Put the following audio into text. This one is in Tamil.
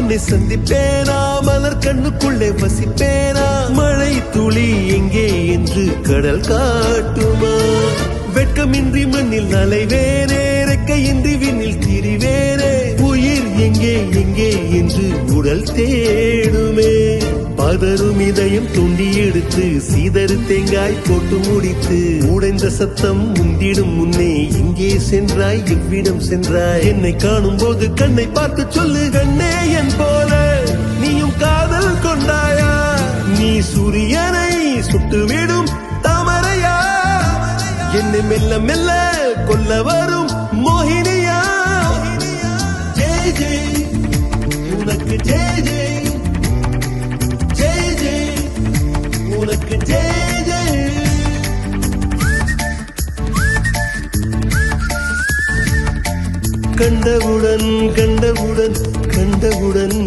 உன்னை சந்திப்பேனா, மலர் கண்ணுக்குள்ளே வசிப்பேனா, மழை துளி எங்கே என்று கடல் காட்டுமா, வெட்கமின்றி மண்ணில் நலைவேனே, ரெக்கையின்றி விண்ணில் திரிவேனே, உயிர் எங்கே எங்கே என்று உடல் தேடுமே, பதரும் இதயம் துண்டி எடுத்து சீதறு தேங்காய் போட்டு முடித்து உடைந்த சத்தம் முந்திடும் முன்னே எங்கே சென்றாய், எவ்விடம் சென்றாய், என்னை காணும் போது கண்ணை பார்த்து சொல்லு கண்ணே, என் போல நீயும் காதல் கொண்டாயா, நீ சூரியனை சுட்டுவிடும் தாமரையா, என்னை மெல்ல மெல்ல கொல்ல வரும் மோகினியா, ஜெய் ஜெய் உனக்கு ஜெய் ஜெய், உனக்கு ஜெய் ஜெய். கண்டவுடன் கண்டவுடன் கண்டவுடன்